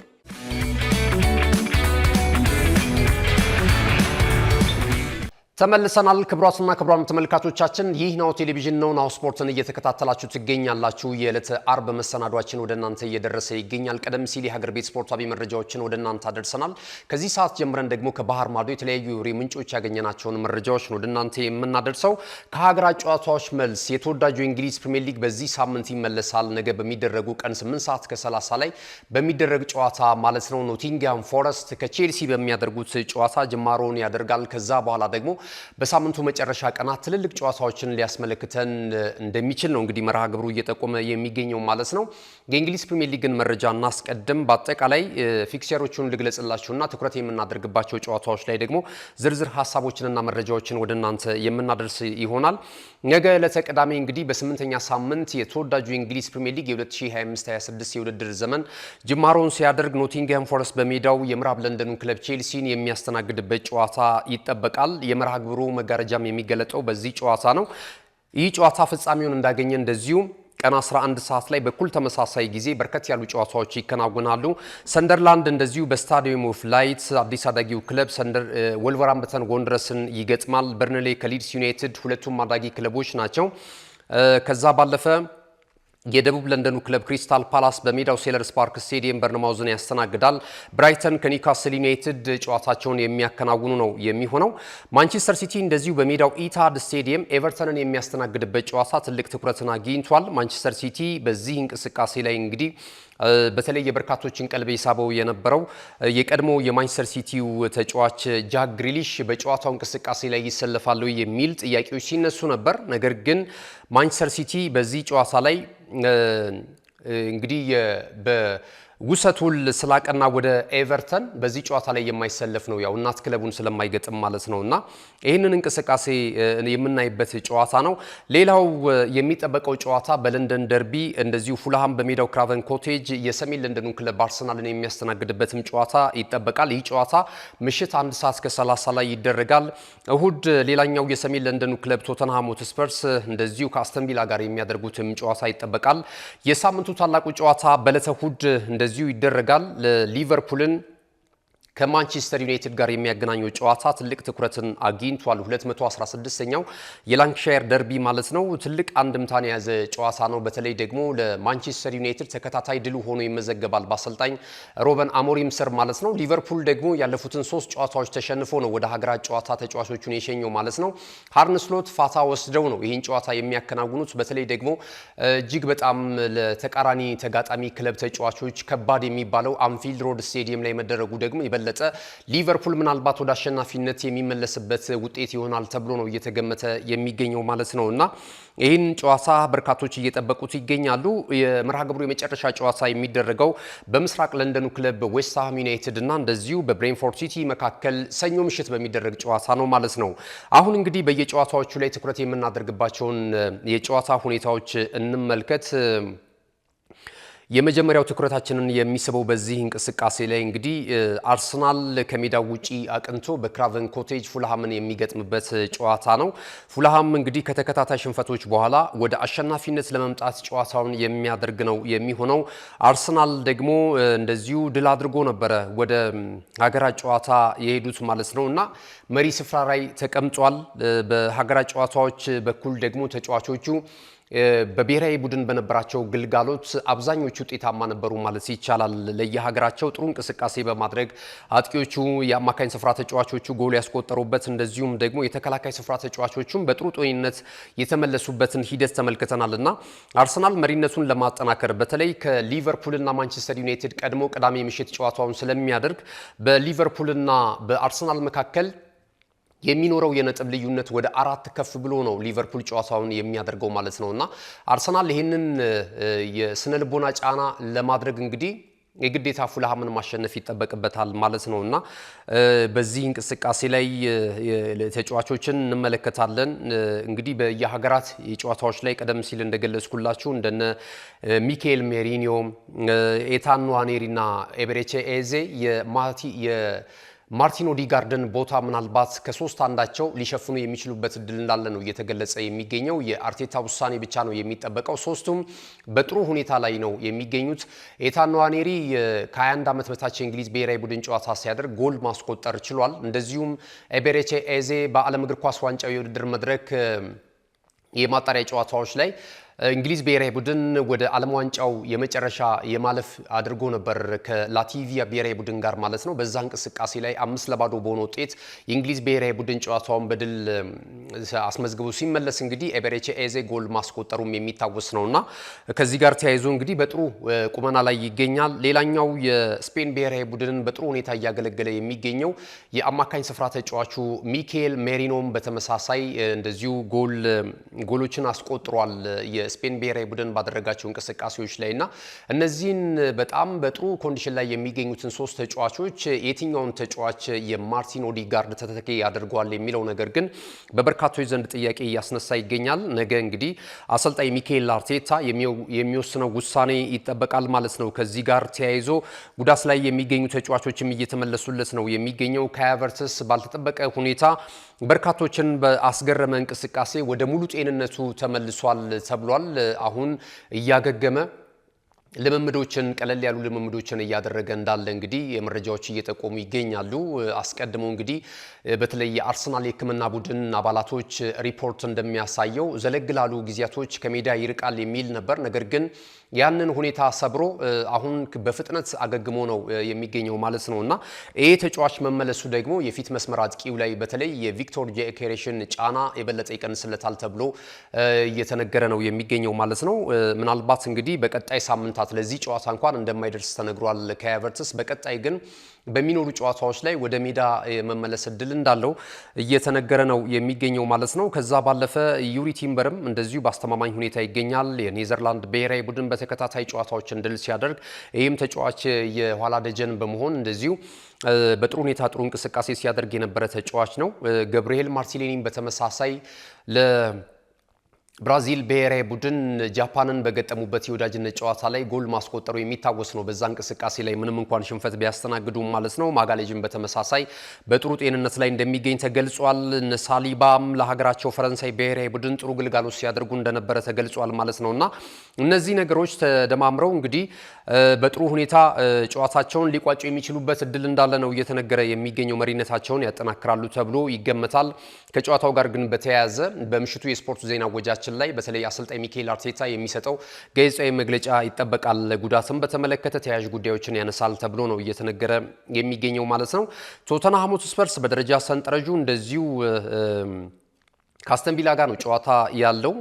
ተመልሰናል ክብራትና ክብራን ተመልካቾቻችን ይህ ነው ቴሌቪዥን ነው ናው ስፖርትን እየተከታተላችሁ ትገኛላችሁ የዕለተ አርብ መሰናዷችን ወደናንተ እየደረሰ ይገኛል ቀደም ሲል የሀገር ቤት ስፖርታዊ መረጃዎችን ወደናንተ አደርሰናል ከዚህ ሰዓት ጀምረን ደግሞ ከባህር ማዶ የተለያዩ ምንጮች ያገኘናቸውን መረጃዎች ወደናንተ የምናደርሰው ከሀገራት ጨዋታዎች መልስ የተወዳጁ የእንግሊዝ ፕሪሚየር ሊግ በዚህ ሳምንት ይመለሳል ነገ በሚደረጉ ቀን 8 ሰዓት ከ30 ላይ በሚደረግ ጨዋታ ማለት ነው ኖቲንግሃም ፎረስት ከቼልሲ በሚያደርጉት ጨዋታ ጅማሮውን ያደርጋል ከዛ በኋላ ደግሞ በሳምንቱ መጨረሻ ቀናት ትልልቅ ጨዋታዎችን ሊያስመለክተን እንደሚችል ነው እንግዲህ መርሃ ግብሩ እየጠቆመ የሚገኘው ማለት ነው የእንግሊዝ ፕሪሚየር ሊግን መረጃ እናስቀድም በአጠቃላይ ፊክቸሮቹን ልግለጽላችሁና ትኩረት የምናደርግባቸው ጨዋታዎች ላይ ደግሞ ዝርዝር ሐሳቦችንና መረጃዎችን ወደናንተ የምናደርስ ይሆናል ነገ ለተቀዳሚ እንግዲህ በ8ኛ ሳምንት የተወዳጁ የእንግሊዝ ፕሪሚየር ሊግ የ2025-26 የውድድር ዘመን ጅማሮን ሲያደርግ ኖቲንግሃም ፎረስት በሜዳው የምዕራብ ለንደኑ ክለብ ቼልሲን የሚያስተናግድበት ጨዋታ ይጠበቃል የመርሃ ግብሩ መጋረጃም የሚገለጠው በዚህ ጨዋታ ነው ይህ ጨዋታ ፍጻሜውን እንዳገኘ እንደዚሁ ቀን 11 ሰዓት ላይ በኩል ተመሳሳይ ጊዜ በርከት ያሉ ጨዋታዎች ይከናወናሉ ሰንደርላንድ እንደዚሁ በስታዲየም ኦፍ ላይት አዲስ አዳጊው ክለብ ወልቨርሃምፕተን ወንደረስን ይገጥማል በርንሌ ከሊድስ ዩናይትድ ሁለቱም አዳጊ ክለቦች ናቸው ከዛ ባለፈ የደቡብ ለንደኑ ክለብ ክሪስታል ፓላስ በሜዳው ሴለርስ ፓርክ ስቴዲየም በርንማውዝን ያስተናግዳል ብራይተን ከኒውካስል ዩናይትድ ጨዋታቸውን የሚያከናውኑ ነው የሚሆነው ማንቸስተር ሲቲ እንደዚሁ በሜዳው ኢታድ ስቴዲየም ኤቨርተንን የሚያስተናግድበት ጨዋታ ትልቅ ትኩረትን አግኝቷል ማንቸስተር ሲቲ በዚህ እንቅስቃሴ ላይ እንግዲህ በተለይ የበርካቶችን ቀልብ የሳበው የነበረው የቀድሞ የማንቸስተር ሲቲው ተጫዋች ጃክ ግሪሊሽ በጨዋታው እንቅስቃሴ ላይ ይሰለፋሉ የሚል ጥያቄዎች ሲነሱ ነበር ነገር ግን ማንቸስተር ሲቲ በዚህ ጨዋታ ላይ እንግዲህ ውሰቱል ስላቀና ወደ ኤቨርተን በዚህ ጨዋታ ላይ የማይሰለፍ ነው ያው እናት ክለቡን ስለማይገጥም ማለት ነውና ይሄንን እንቅስቃሴ የምናይበት ጨዋታ ነው ሌላው የሚጠበቀው ጨዋታ በለንደን ደርቢ እንደዚሁ ፉልሃም በሜዳው ክራቨን ኮቴጅ የሰሜን ለንደኑ ክለብ አርሰናልን የሚያስተናግድበትም ጨዋታ ይጠበቃል ይህ ጨዋታ ምሽት 1 ሰዓት ከ30 ላይ ይደረጋል እሁድ ሌላኛው የሰሜን ለንደኑ ክለብ ቶተንሃም ሆትስፐርስ እንደዚሁ ከአስተን ቪላ ጋር የሚያደርጉትም ጨዋታ ይጠበቃል የሳምንቱ ታላቁ ጨዋታ በዕለተ እሁድ እንደዚሁ ይደረጋል ሊቨርፑልን ከማንቸስተር ዩናይትድ ጋር የሚያገናኘው ጨዋታ ትልቅ ትኩረትን አግኝቷል 216ኛው የላንካሻየር ደርቢ ማለት ነው ትልቅ አንድምታን የያዘ ጨዋታ ነው በተለይ ደግሞ ለማንቸስተር ዩናይትድ ተከታታይ ድሉ ሆኖ ይመዘገባል በአሰልጣኝ ሮበን አሞሪም ስር ማለት ነው ሊቨርፑል ደግሞ ያለፉትን 3 ጨዋታዎች ተሸንፎ ነው ወደ ሀገራት ጨዋታ ተጫዋቾቹን የሸኘው ማለት ነው አርነ ስሎት ፋታ ወስደው ነው ይህን ጨዋታ የሚያከናውኑት በተለይ ደግሞ እጅግ በጣም ለተቃራኒ ተጋጣሚ ክለብ ተጫዋቾች ከባድ የሚባለው አንፊልድ ሮድ ስቴዲየም ላይ መደረጉ ደግሞ የበለጠ ሊቨርፑል ምናልባት ወደ አሸናፊነት የሚመለስበት ውጤት ይሆናል ተብሎ ነው እየተገመተ የሚገኘው ማለት ነውና ይህን ጨዋታ በርካቶች እየጠበቁት ይገኛሉ። የመርሃ ግብሩ የመጨረሻ ጨዋታ የሚደረገው በምስራቅ ለንደኑ ክለብ ዌስትሃም ዩናይትድ እና እንደዚሁ በብሬንፎርድ ሲቲ መካከል ሰኞ ምሽት በሚደረግ ጨዋታ ነው ማለት ነው። አሁን እንግዲህ በየጨዋታዎቹ ላይ ትኩረት የምናደርግባቸውን የጨዋታ ሁኔታዎች እንመልከት። የመጀመሪያው ትኩረታችንን የሚስበው በዚህ እንቅስቃሴ ላይ እንግዲህ አርሰናል ከሜዳው ውጪ አቅንቶ በክራቨን ኮቴጅ ፉልሃምን የሚገጥምበት ጨዋታ ነው። ፉልሃም እንግዲህ ከተከታታይ ሽንፈቶች በኋላ ወደ አሸናፊነት ለመምጣት ጨዋታውን የሚያደርግ ነው የሚሆነው። አርሰናል ደግሞ እንደዚሁ ድል አድርጎ ነበረ ወደ ሀገራት ጨዋታ የሄዱት ማለት ነው እና መሪ ስፍራ ላይ ተቀምጧል። በሀገራት ጨዋታዎች በኩል ደግሞ ተጫዋቾቹ በብሔራዊ ቡድን በነበራቸው ግልጋሎት አብዛኞቹ ውጤታማ ነበሩ ማለት ይቻላል። ለየሀገራቸው ጥሩ እንቅስቃሴ በማድረግ አጥቂዎቹ፣ የአማካኝ ስፍራ ተጫዋቾቹ ጎል ያስቆጠሩበት እንደዚሁም ደግሞ የተከላካይ ስፍራ ተጫዋቾቹም በጥሩ ጤንነት የተመለሱበትን ሂደት ተመልክተናልና አርሰናል መሪነቱን ለማጠናከር በተለይ ከሊቨርፑልና ማንቸስተር ዩናይትድ ቀድሞ ቅዳሜ ምሽት ጨዋታውን ስለሚያደርግ በሊቨርፑልና በአርሰናል መካከል የሚኖረው የነጥብ ልዩነት ወደ 4 ከፍ ብሎ ነው ሊቨርፑል ጨዋታውን የሚያደርገው ማለት ነውና አርሰናል ይህንን የስነ ልቦና ጫና ለማድረግ እንግዲህ የግዴታ ፉልሃምን ማሸነፍ ይጠበቅበታል ማለት ነውና በዚህ እንቅስቃሴ ላይ ተጫዋቾችን እንመለከታለን። እንግዲህ በየሀገራት የጨዋታዎች ላይ ቀደም ሲል እንደገለጽኩላችሁ እንደነ ሚካኤል ሜሪኒዮ፣ ኤታን ንዋኔሪና ኤቤሬቺ ኤዜ ማርቲን ኦዲጋርድን ቦታ ምናልባት ከሶስት አንዳቸው ሊሸፍኑ የሚችሉበት እድል እንዳለ ነው እየተገለጸ የሚገኘው። የአርቴታ ውሳኔ ብቻ ነው የሚጠበቀው። ሶስቱም በጥሩ ሁኔታ ላይ ነው የሚገኙት። ኤታን ንዋኔሪ ከ21 ዓመት በታች የእንግሊዝ ብሔራዊ ቡድን ጨዋታ ሲያደርግ ጎል ማስቆጠር ችሏል። እንደዚሁም ኤቤሬቺ ኤዜ በዓለም እግር ኳስ ዋንጫው የውድድር መድረክ የማጣሪያ ጨዋታዎች ላይ እንግሊዝ ብሔራዊ ቡድን ወደ ዓለም ዋንጫው የመጨረሻ የማለፍ አድርጎ ነበር ከላቲቪያ ብሔራዊ ቡድን ጋር ማለት ነው። በዛ እንቅስቃሴ ላይ 5-0 በሆነ ውጤት የእንግሊዝ ብሔራዊ ቡድን ጨዋታውን በድል አስመዝግቦ ሲመለስ እንግዲህ ኤቤሬቺ ኤዜ ጎል ማስቆጠሩም የሚታወስ ነውና ከዚህ ጋር ተያይዞ እንግዲህ በጥሩ ቁመና ላይ ይገኛል። ሌላኛው የስፔን ብሔራዊ ቡድንን በጥሩ ሁኔታ እያገለገለ የሚገኘው የአማካኝ ስፍራ ተጫዋቹ ሚካኤል ሜሪኖም በተመሳሳይ እንደዚሁ ጎሎችን አስቆጥሯል የስፔን ብሔራዊ ቡድን ባደረጋቸው እንቅስቃሴዎች ላይና እነዚህን በጣም በጥሩ ኮንዲሽን ላይ የሚገኙትን ሶስት ተጫዋቾች የትኛውን ተጫዋች የማርቲን ኦዲጋርድ ተተኪ ያደርገዋል የሚለው ነገር ግን በበርካቶች ዘንድ ጥያቄ እያስነሳ ይገኛል። ነገ እንግዲህ አሰልጣኝ ሚካኤል አርቴታ የሚወስነው ውሳኔ ይጠበቃል ማለት ነው። ከዚህ ጋር ተያይዞ ጉዳት ላይ የሚገኙ ተጫዋቾችም እየተመለሱለት ነው የሚገኘው። ካይ ሃቨርትዝ ባልተጠበቀ ሁኔታ በርካቶችን በአስገረመ እንቅስቃሴ ወደ ሙሉ ጤንነቱ ተመልሷል ተብሏል። አሁን እያገገመ ልምምዶችን ቀለል ያሉ ልምምዶችን እያደረገ እንዳለ እንግዲህ የመረጃዎች እየጠቆሙ ይገኛሉ። አስቀድሞ እንግዲህ በተለይ የአርሰናል የሕክምና ቡድን አባላቶች ሪፖርት እንደሚያሳየው ዘለግ ላሉ ጊዜያቶች ከሜዳ ይርቃል የሚል ነበር። ነገር ግን ያንን ሁኔታ ሰብሮ አሁን በፍጥነት አገግሞ ነው የሚገኘው ማለት ነውና ይሄ ተጫዋች መመለሱ ደግሞ የፊት መስመር አጥቂው ላይ በተለይ የቪክቶር ጆኬሬሽን ጫና የበለጠ ይቀንስለታል ተብሎ እየተነገረ ነው የሚገኘው ማለት ነው። ምናልባት እንግዲህ በቀጣይ ሳምንታት ለዚህ ጨዋታ እንኳን እንደማይደርስ ተነግሯል ካይ ሃቨርትዝ። በቀጣይ ግን በሚኖሩ ጨዋታዎች ላይ ወደ ሜዳ የመመለስ እድል እንዳለው እየተነገረ ነው የሚገኘው ማለት ነው። ከዛ ባለፈ ዩሪ ቲምበርም እንደዚሁ በአስተማማኝ ሁኔታ ይገኛል። የኔዘርላንድ ብሔራዊ ቡድን በተከታታይ ጨዋታዎችን ድል ሲያደርግ ይህም ተጫዋች የኋላ ደጀን በመሆን እንደዚሁ በጥሩ ሁኔታ ጥሩ እንቅስቃሴ ሲያደርግ የነበረ ተጫዋች ነው። ገብርኤል ማርቲኔሊም በተመሳሳይ ብራዚል ብሔራዊ ቡድን ጃፓንን በገጠሙበት የወዳጅነት ጨዋታ ላይ ጎል ማስቆጠሩ የሚታወስ ነው። በዛ እንቅስቃሴ ላይ ምንም እንኳን ሽንፈት ቢያስተናግዱም ማለት ነው። ማጋሌጅን በተመሳሳይ በጥሩ ጤንነት ላይ እንደሚገኝ ተገልጿል። ሳሊባም ለሀገራቸው ፈረንሳይ ብሔራዊ ቡድን ጥሩ ግልጋሎት ሲያደርጉ እንደነበረ ተገልጿል ማለት ነውና እነዚህ ነገሮች ተደማምረው እንግዲህ በጥሩ ሁኔታ ጨዋታቸውን ሊቋጩ የሚችሉበት እድል እንዳለ ነው እየተነገረ የሚገኘው። መሪነታቸውን ያጠናክራሉ ተብሎ ይገመታል። ከጨዋታው ጋር ግን በተያያዘ በምሽቱ የስፖርት ዜና ወጃችን ላይ በተለይ አሰልጣኝ ሚካኤል አርቴታ የሚሰጠው ጋዜጣዊ መግለጫ ይጠበቃል። ጉዳትን በተመለከተ ተያያዥ ጉዳዮችን ያነሳል ተብሎ ነው እየተነገረ የሚገኘው ማለት ነው። ቶተንሃም ሆትስፐርስ በደረጃ ሰንጠረዡ እንደዚሁ ከአስተን ቪላ ጋር ነው ጨዋታ ያለው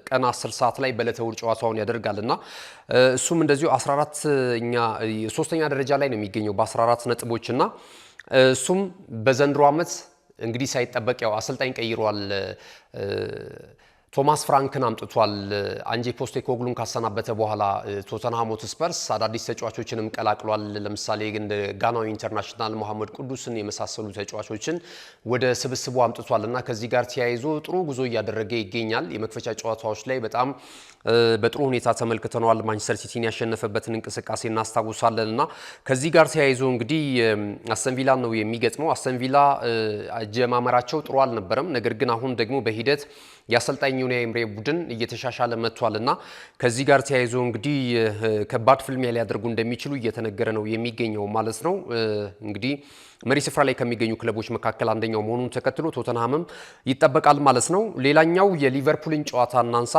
ቀን 10 ሰዓት ላይ በዕለተ እሁድ ጨዋታውን ያደርጋልና እሱም እንደዚሁ 14ኛ ሶስተኛ ደረጃ ላይ ነው የሚገኘው በ14 ነጥቦችና እሱም በዘንድሮ ዓመት እንግዲህ ሳይጠበቅ ያው አሰልጣኝ ቀይሯል። ቶማስ ፍራንክን አምጥቷል። አንጄ ፖስቴኮግሉን ካሰናበተ በኋላ ቶተንሃም ሆትስፐርስ አዳዲስ ተጫዋቾችንም ቀላቅሏል። ለምሳሌ እንደ ጋናዊ ኢንተርናሽናል መሐመድ ቅዱስን የመሳሰሉ ተጫዋቾችን ወደ ስብስቡ አምጥቷልና ከዚህ ጋር ተያይዞ ጥሩ ጉዞ እያደረገ ይገኛል። የመክፈቻ ጨዋታዎች ላይ በጣም በጥሩ ሁኔታ ተመልክተናል። ማንቸስተር ሲቲን ያሸነፈበትን እንቅስቃሴ እናስታውሳለንና ከዚህ ጋር ተያይዞ እንግዲህ አስተን ቪላ ነው የሚገጥመው። አስተን ቪላ አጀማመራቸው ጥሩ አልነበረም። ነገር ግን አሁን ደግሞ በሂደት የአሰልጣኝ ዩናይ ኤምሬ ቡድን እየተሻሻለ መጥቷልና ከዚህ ጋር ተያይዞ እንግዲህ ከባድ ፍልሚያ ሊያደርጉ እንደሚችሉ እየተነገረ ነው የሚገኘው ማለት ነው። እንግዲህ መሪ ስፍራ ላይ ከሚገኙ ክለቦች መካከል አንደኛው መሆኑን ተከትሎ ቶተንሃምም ይጠበቃል ማለት ነው። ሌላኛው የሊቨርፑልን ጨዋታ እናንሳ።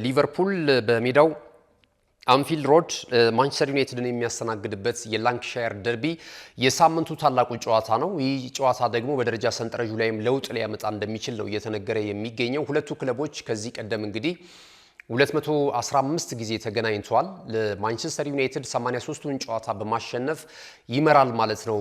ሊቨርፑል በሜዳው አንፊልድ ሮድ ማንቸስተር ዩናይትድን የሚያስተናግድበት የላንክሻየር ደርቢ የሳምንቱ ታላቁ ጨዋታ ነው። ይህ ጨዋታ ደግሞ በደረጃ ሰንጠረዡ ላይም ለውጥ ሊያመጣ እንደሚችል ነው እየተነገረ የሚገኘው። ሁለቱ ክለቦች ከዚህ ቀደም እንግዲህ 215 ጊዜ ተገናኝተዋል። ለማንቸስተር ዩናይትድ 83ቱን ጨዋታ በማሸነፍ ይመራል ማለት ነው።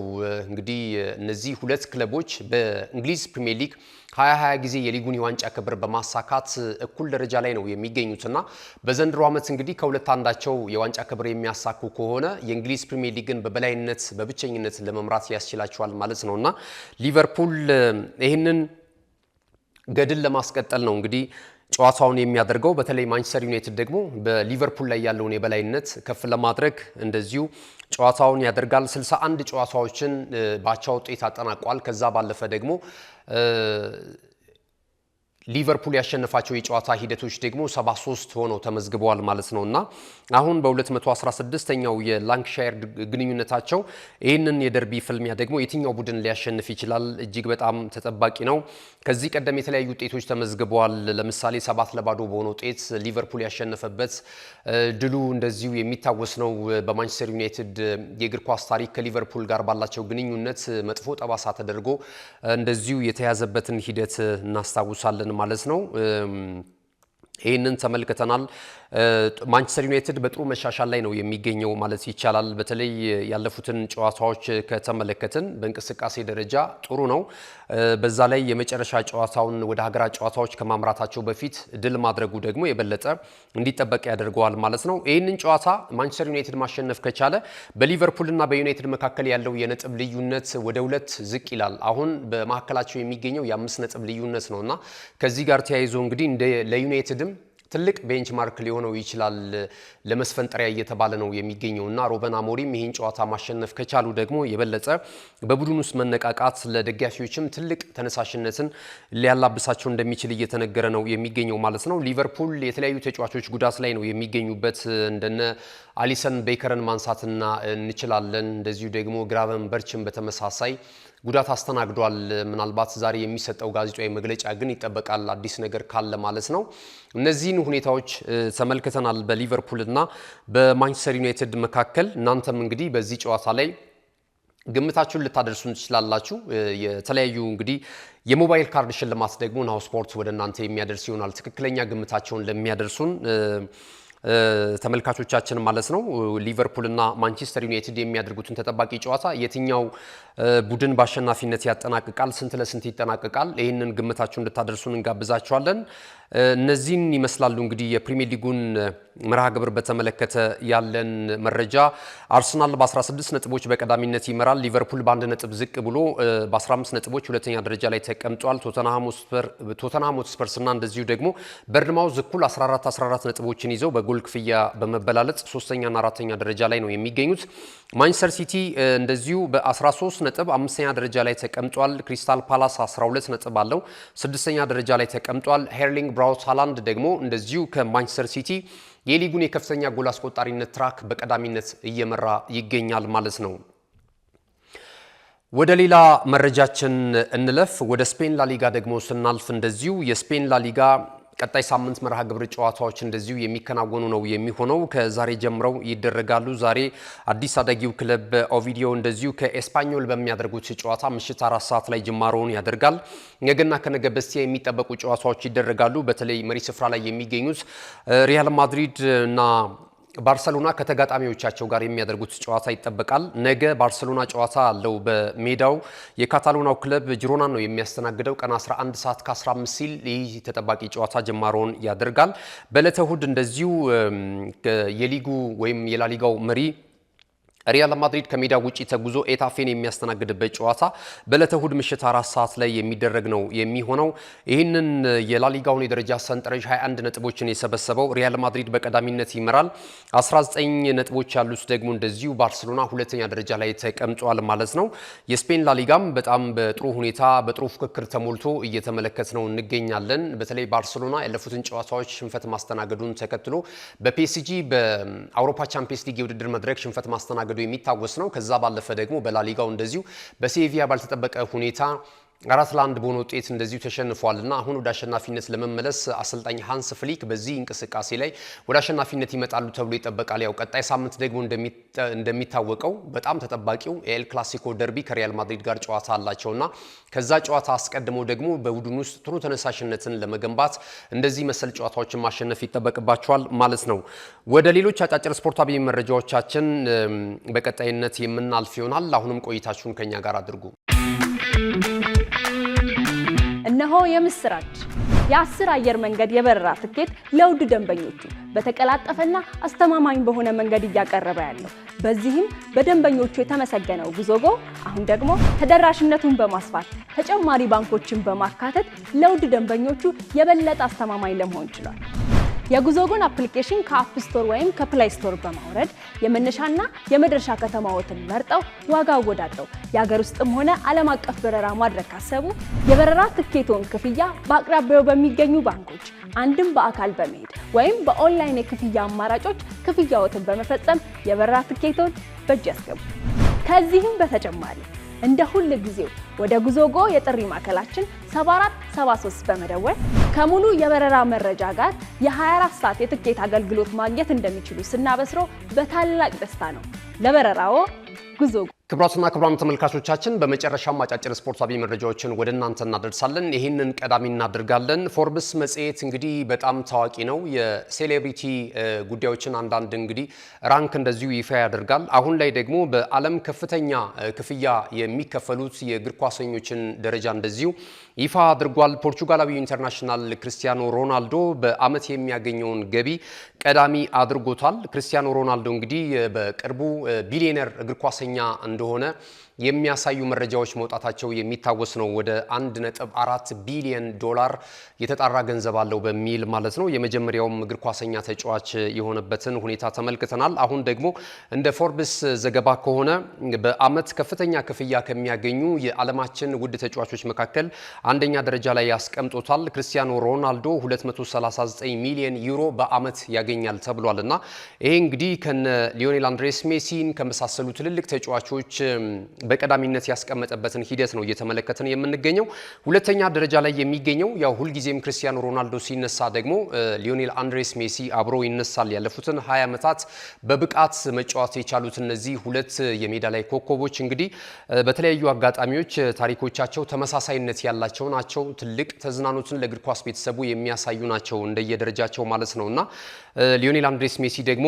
እንግዲህ እነዚህ ሁለት ክለቦች በእንግሊዝ ፕሪሚየር ሊግ 20 ጊዜ የሊጉን የዋንጫ ክብር በማሳካት እኩል ደረጃ ላይ ነው የሚገኙትና በዘንድሮ ዓመት እንግዲህ ከሁለት አንዳቸው የዋንጫ ክብር የሚያሳኩ ከሆነ የእንግሊዝ ፕሪሚየር ሊግን በበላይነት በብቸኝነት ለመምራት ያስችላቸዋል ማለት ነውና ሊቨርፑል ይህንን ገድል ለማስቀጠል ነው እንግዲህ ጨዋታውን የሚያደርገው። በተለይ ማንቸስተር ዩናይትድ ደግሞ በሊቨርፑል ላይ ያለውን የበላይነት ከፍ ለማድረግ እንደዚሁ ጨዋታውን ያደርጋል። 61 ጨዋታዎችን በአቻ ውጤት አጠናቋል። ከዛ ባለፈ ደግሞ ሊቨርፑል ያሸነፋቸው የጨዋታ ሂደቶች ደግሞ 73 ሆነው ተመዝግበዋል ማለት ነውና አሁን በ216ኛው የላንክሻየር ግንኙነታቸው ይህንን የደርቢ ፍልሚያ ደግሞ የትኛው ቡድን ሊያሸንፍ ይችላል እጅግ በጣም ተጠባቂ ነው። ከዚህ ቀደም የተለያዩ ውጤቶች ተመዝግበዋል። ለምሳሌ 7-0 በሆነ ውጤት ሊቨርፑል ያሸነፈበት ድሉ እንደዚሁ የሚታወስ ነው። በማንቸስተር ዩናይትድ የእግር ኳስ ታሪክ ከሊቨርፑል ጋር ባላቸው ግንኙነት መጥፎ ጠባሳ ተደርጎ እንደዚሁ የተያዘበትን ሂደት እናስታውሳለን ማለት ነው። ይህንን ተመልክተናል። ማንቸስተር ዩናይትድ በጥሩ መሻሻል ላይ ነው የሚገኘው ማለት ይቻላል። በተለይ ያለፉትን ጨዋታዎች ከተመለከትን በእንቅስቃሴ ደረጃ ጥሩ ነው። በዛ ላይ የመጨረሻ ጨዋታውን ወደ ሀገራት ጨዋታዎች ከማምራታቸው በፊት ድል ማድረጉ ደግሞ የበለጠ እንዲጠበቅ ያደርገዋል ማለት ነው። ይህንን ጨዋታ ማንቸስተር ዩናይትድ ማሸነፍ ከቻለ በሊቨርፑልና በዩናይትድ መካከል ያለው የነጥብ ልዩነት ወደ 2 ዝቅ ይላል። አሁን በመካከላቸው የሚገኘው የ5 ነጥብ ልዩነት ነውና ከዚህ ጋር ተያይዞ እንግዲህ ለዩናይትድ ትልቅ ቤንችማርክ ሊሆነው ይችላል ለመስፈንጠሪያ እየተባለ ነው የሚገኘውና ሩበን አሞሪም ይህን ጨዋታ ማሸነፍ ከቻሉ ደግሞ የበለጠ በቡድን ውስጥ መነቃቃት ለደጋፊዎችም ትልቅ ተነሳሽነትን ሊያላብሳቸው እንደሚችል እየተነገረ ነው የሚገኘው ማለት ነው። ሊቨርፑል የተለያዩ ተጫዋቾች ጉዳት ላይ ነው የሚገኙበት። እንደነ አሊሰን ቤከርን ማንሳትና እንችላለን። እንደዚሁ ደግሞ ግራቨን በርችን በተመሳሳይ ጉዳት አስተናግዷል። ምናልባት ዛሬ የሚሰጠው ጋዜጣዊ መግለጫ ግን ይጠበቃል አዲስ ነገር ካለ ማለት ነው። እነዚህን ሁኔታዎች ተመልክተናል በሊቨርፑልና በማንቸስተር ዩናይትድ መካከል። እናንተም እንግዲህ በዚህ ጨዋታ ላይ ግምታችሁን ልታደርሱን ትችላላችሁ። የተለያዩ እንግዲህ የሞባይል ካርድ ሽልማት ደግሞ ናሁ ስፖርት ወደ እናንተ የሚያደርስ ይሆናል። ትክክለኛ ግምታቸውን ለሚያደርሱን ተመልካቾቻችን ማለት ነው። ሊቨርፑልና ማንቸስተር ዩናይትድ የሚያደርጉትን ተጠባቂ ጨዋታ የትኛው ቡድን በአሸናፊነት ያጠናቅቃል፣ ስንት ለስንት ይጠናቀቃል፣ ይህንን ግምታችሁን እንድታደርሱን እንጋብዛችኋለን። እነዚህን ይመስላሉ እንግዲህ የፕሪሚየር ሊጉን መርሃ ግብር በተመለከተ ያለን መረጃ። አርሰናል በ16 ነጥቦች በቀዳሚነት ይመራል። ሊቨርፑል በ1 ነጥብ ዝቅ ብሎ በ15 ነጥቦች ሁለተኛ ደረጃ ላይ ተቀምጧል። ቶተንሃም ሆትስፐርስና እንደዚሁ ደግሞ በርንማውዝ እኩል 14 ነጥቦችን ይዘው በጎል ክፍያ በመበላለጥ ሶስተኛና አራተኛ ደረጃ ላይ ነው የሚገኙት። ማንቸስተር ሲቲ እንደዚሁ በ13 ነጥብ 5ኛ ደረጃ ላይ ተቀምጧል። ክሪስታል ፓላስ 12 ነጥብ አለው 6ኛ ደረጃ ላይ ተቀምጧል። ኤርሊንግ ብራውት ሃላንድ ደግሞ እንደዚሁ ከማንቸስተር ሲቲ የሊጉን የከፍተኛ ጎል አስቆጣሪነት ትራክ በቀዳሚነት እየመራ ይገኛል ማለት ነው። ወደ ሌላ መረጃችን እንለፍ። ወደ ስፔን ላሊጋ ደግሞ ስናልፍ እንደዚሁ የስፔን ላሊጋ ቀጣይ ሳምንት መርሃ ግብር ጨዋታዎች እንደዚሁ የሚከናወኑ ነው የሚሆነው ከዛሬ ጀምረው ይደረጋሉ። ዛሬ አዲስ አዳጊው ክለብ ኦቪዲዮ እንደዚሁ ከኤስፓኞል በሚያደርጉት ጨዋታ ምሽት 4 ሰዓት ላይ ጅማሮውን ያደርጋል። ነገና ከነገ በስቲያ የሚጠበቁ ጨዋታዎች ይደረጋሉ። በተለይ መሪ ስፍራ ላይ የሚገኙት ሪያል ማድሪድ እና ባርሰሎና ከተጋጣሚዎቻቸው ጋር የሚያደርጉት ጨዋታ ይጠበቃል። ነገ ባርሰሎና ጨዋታ አለው በሜዳው የካታሎናው ክለብ ጂሮናን ነው የሚያስተናግደው። ቀን 11 ሰዓት ከ15 ሲል ይህ ተጠባቂ ጨዋታ ጅማሮውን ያደርጋል። በዕለተ እሁድ እንደዚሁ የሊጉ ወይም የላሊጋው መሪ ሪያል ማድሪድ ከሜዳ ውጪ ተጉዞ ኤታፌን የሚያስተናግድበት ጨዋታ በዕለተ እሁድ ምሽት 4 ሰዓት ላይ የሚደረግ ነው የሚሆነው። ይህንን የላሊጋውን የደረጃ ሰንጠረዥ 21 ነጥቦችን የሰበሰበው ሪያል ማድሪድ በቀዳሚነት ይመራል። 19 ነጥቦች ያሉት ደግሞ እንደዚሁ ባርሰሎና ሁለተኛ ደረጃ ላይ ተቀምጧል ማለት ነው። የስፔን ላሊጋም በጣም በጥሩ ሁኔታ በጥሩ ፍክክር ተሞልቶ እየተመለከትነው እንገኛለን። በተለይ ባርሰሎና ያለፉትን ጨዋታዎች ሽንፈት ማስተናገዱን ተከትሎ በፒኤስጂ በአውሮፓ ቻምፒየንስ ሊግ የውድድር መድረክ ሽንፈት ማስተናገዱ የሚታወስ ነው። ከዛ ባለፈ ደግሞ በላሊጋው እንደዚሁ በሴቪያ ባልተጠበቀ ሁኔታ 4-1 በሆነ ውጤት እንደዚሁ ተሸንፏልና አሁን ወደ አሸናፊነት ለመመለስ አሰልጣኝ ሃንስ ፍሊክ በዚህ እንቅስቃሴ ላይ ወደ አሸናፊነት ይመጣሉ ተብሎ ይጠበቃል። ያው ቀጣይ ሳምንት ደግሞ እንደሚታወቀው በጣም ተጠባቂው ኤል ክላሲኮ ደርቢ ከሪያል ማድሪድ ጋር ጨዋታ አላቸውና ከዛ ጨዋታ አስቀድሞ ደግሞ በቡድን ውስጥ ጥሩ ተነሳሽነትን ለመገንባት እንደዚህ መሰል ጨዋታዎችን ማሸነፍ ይጠበቅባቸዋል ማለት ነው። ወደ ሌሎች አጫጭር ስፖርታዊ መረጃዎቻችን በቀጣይነት የምናልፍ ይሆናል። አሁንም ቆይታችሁን ከኛ ጋር አድርጉ። እነሆ የምስራች! የ10 አየር መንገድ የበረራ ትኬት ለውድ ደንበኞቹ በተቀላጠፈና አስተማማኝ በሆነ መንገድ እያቀረበ ያለው። በዚህም በደንበኞቹ የተመሰገነው ጉዞጎ አሁን ደግሞ ተደራሽነቱን በማስፋት ተጨማሪ ባንኮችን በማካተት ለውድ ደንበኞቹ የበለጠ አስተማማኝ ለመሆን ችሏል። የጉዞጎን አፕሊኬሽን ከአፕ ስቶር ወይም ከፕላይ ስቶር በማውረድ የመነሻና የመድረሻ ከተማዎትን መርጠው ዋጋ አወዳድረው የሀገር ውስጥም ሆነ ዓለም አቀፍ በረራ ማድረግ ካሰቡ የበረራ ትኬቶን ክፍያ በአቅራቢያው በሚገኙ ባንኮች አንድም በአካል በመሄድ ወይም በኦንላይን የክፍያ አማራጮች ክፍያዎትን በመፈጸም የበረራ ትኬቶን በእጅ ያስገቡ። ከዚህም በተጨማሪ እንደ ሁል ጊዜው ወደ ጉዞጎ የጥሪ ማዕከላችን 7473 በመደወል ከሙሉ የበረራ መረጃ ጋር የ24 ሰዓት የትኬት አገልግሎት ማግኘት እንደሚችሉ ስናበስሮ በታላቅ ደስታ ነው። ለበረራዎ ጉዞጎ። ክቡራትና ክቡራን ተመልካቾቻችን በመጨረሻም አጫጭር ስፖርታዊ መረጃዎችን ወደ እናንተ እናደርሳለን። ይህንን ቀዳሚ እናደርጋለን። ፎርብስ መጽሔት እንግዲህ በጣም ታዋቂ ነው። የሴሌብሪቲ ጉዳዮችን አንዳንድ እንግዲህ ራንክ እንደዚሁ ይፋ ያደርጋል። አሁን ላይ ደግሞ በዓለም ከፍተኛ ክፍያ የሚከፈሉት የእግር ኳሰኞችን ደረጃ እንደዚሁ ይፋ አድርጓል። ፖርቹጋላዊው ኢንተርናሽናል ክርስቲያኖ ሮናልዶ በዓመት የሚያገኘውን ገቢ ቀዳሚ አድርጎታል። ክርስቲያኖ ሮናልዶ እንግዲህ በቅርቡ ቢሊዮነር እግር ኳሰኛ እንደሆነ የሚያሳዩ መረጃዎች መውጣታቸው የሚታወስ ነው። ወደ 1.4 ቢሊዮን ዶላር የተጣራ ገንዘብ አለው በሚል ማለት ነው። የመጀመሪያውም እግር ኳሰኛ ተጫዋች የሆነበትን ሁኔታ ተመልክተናል። አሁን ደግሞ እንደ ፎርብስ ዘገባ ከሆነ በዓመት ከፍተኛ ክፍያ ከሚያገኙ የዓለማችን ውድ ተጫዋቾች መካከል አንደኛ ደረጃ ላይ ያስቀምጦታል። ክርስቲያኖ ሮናልዶ 239 ሚሊዮን ዩሮ በዓመት ያገኛል ተብሏልና ይሄ እንግዲህ ከነ ሊዮኔል አንድሬስ ሜሲን ከመሳሰሉ ትልልቅ ተጫዋቾች በቀዳሚነት ያስቀመጠበትን ሂደት ነው እየተመለከትን የምንገኘው። ሁለተኛ ደረጃ ላይ የሚገኘው ያው ሁልጊዜም ክርስቲያኖ ሮናልዶ ሲነሳ ደግሞ ሊዮኔል አንድሬስ ሜሲ አብሮ ይነሳል። ያለፉትን 20 ዓመታት በብቃት መጫወት የቻሉት እነዚህ ሁለት የሜዳ ላይ ኮከቦች እንግዲህ በተለያዩ አጋጣሚዎች ታሪኮቻቸው ተመሳሳይነት ያላቸው ናቸው። ትልቅ ተዝናኖትን ለእግር ኳስ ቤተሰቡ የሚያሳዩ ናቸው እንደየደረጃቸው ማለት ነውና ሊዮኔል አንድሬስ ሜሲ ደግሞ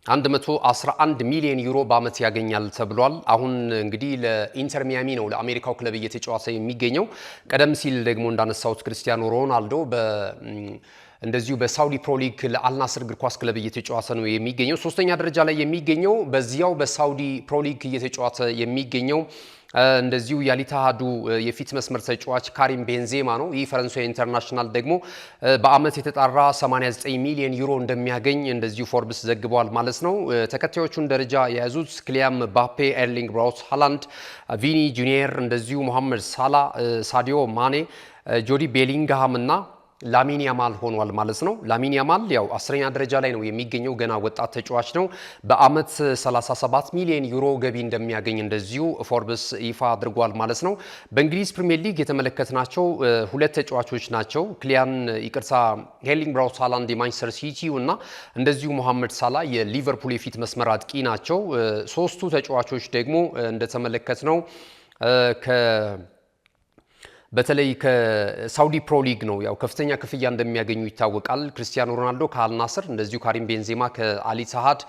111 ሚሊዮን ዩሮ በዓመት ያገኛል ተብሏል። አሁን እንግዲህ ለኢንተር ሚያሚ ነው ለአሜሪካው ክለብ እየተጫወተ የሚገኘው። ቀደም ሲል ደግሞ እንዳነሳውት ክርስቲያኖ ሮናልዶ እንደዚሁ በሳውዲ ፕሮ ሊግ ለአልናስር እግር ኳስ ክለብ እየተጫወተ ነው የሚገኘው። ሶስተኛ ደረጃ ላይ የሚገኘው በዚያው በሳውዲ ፕሮ ሊግ እየተጫወተ የሚገኘው እንደዚሁ ያሊታሃዱ የፊት መስመር ተጫዋች ካሪም ቤንዜማ ነው። ይህ ፈረንሳዊ ኢንተርናሽናል ደግሞ በዓመት የተጣራ 89 ሚሊዮን ዩሮ እንደሚያገኝ እንደዚሁ ፎርብስ ዘግቧል ማለት ነው። ተከታዮቹን ደረጃ የያዙት ክሊያም ባፔ፣ ኤርሊንግ ብራውት ሃላንድ፣ ቪኒ ጁኒየር እንደዚሁ መሐመድ ሳላ፣ ሳዲዮ ማኔ፣ ጆዲ ቤሊንግሃም እና ላሚን ያማል ሆኗል ማለት ነው። ላሚን ያማል ያው 10ኛ ደረጃ ላይ ነው የሚገኘው፣ ገና ወጣት ተጫዋች ነው። በአመት 37 ሚሊዮን ዩሮ ገቢ እንደሚያገኝ እንደዚሁ ፎርብስ ይፋ አድርጓል ማለት ነው። በእንግሊዝ ፕሪሚየር ሊግ የተመለከትናቸው ሁለት ተጫዋቾች ናቸው። ኤርሊንግ ብራውት ሃላንድ የማንቸስተር ሲቲው እና እንደዚሁ መሐመድ ሳላ የሊቨርፑል የፊት መስመር አጥቂ ናቸው። ሶስቱ ተጫዋቾች ደግሞ እንደተመለከትነው በተለይ ከሳውዲ ፕሮ ሊግ ነው ያው ከፍተኛ ክፍያ እንደሚያገኙ ይታወቃል። ክርስቲያኖ ሮናልዶ ከአልናስር፣ እንደዚሁ ካሪም ቤንዜማ ከአል ኢቲሃድ፣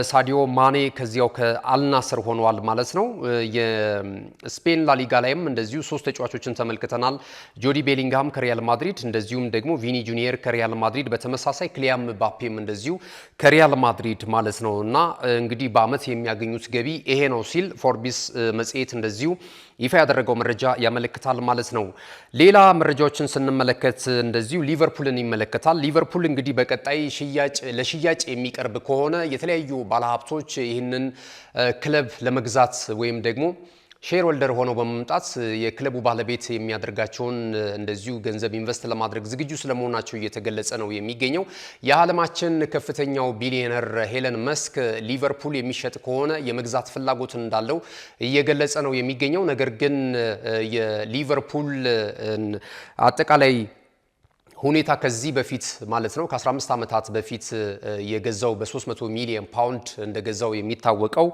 ሳዲዮ ማኔ ከዚያው ከአልናስር ሆነዋል ማለት ነው። የስፔን ላሊጋ ላይም እንደዚሁ ሶስት ተጫዋቾችን ተመልክተናል። ጆዲ ቤሊንግሃም ከሪያል ማድሪድ፣ እንደዚሁም ደግሞ ቪኒ ጁኒየር ከሪያል ማድሪድ፣ በተመሳሳይ ክሊያም ምባፔም እንደዚሁ ከሪያል ማድሪድ ማለት ነው። እና እንግዲህ በአመት የሚያገኙት ገቢ ይሄ ነው ሲል ፎርብስ መጽሔት እንደዚሁ ይፋ ያደረገው መረጃ ያመለክታል ማለት ነው። ሌላ መረጃዎችን ስንመለከት እንደዚሁ ሊቨርፑልን ይመለከታል። ሊቨርፑል እንግዲህ በቀጣይ ለሽያጭ የሚቀርብ ከሆነ የተለያዩ ባለሀብቶች ይህንን ክለብ ለመግዛት ወይም ደግሞ ሼር ሆልደር ሆነው በመምጣት የክለቡ ባለቤት የሚያደርጋቸውን እንደዚሁ ገንዘብ ኢንቨስት ለማድረግ ዝግጁ ስለመሆናቸው እየተገለጸ ነው የሚገኘው። የዓለማችን ከፍተኛው ቢሊዮነር ሄለን መስክ ሊቨርፑል የሚሸጥ ከሆነ የመግዛት ፍላጎት እንዳለው እየገለጸ ነው የሚገኘው። ነገር ግን የሊቨርፑል አጠቃላይ ሁኔታ ከዚህ በፊት ማለት ነው ከ15 ዓመታት በፊት የገዛው በ300 ሚሊዮን ፓውንድ እንደገዛው የሚታወቀው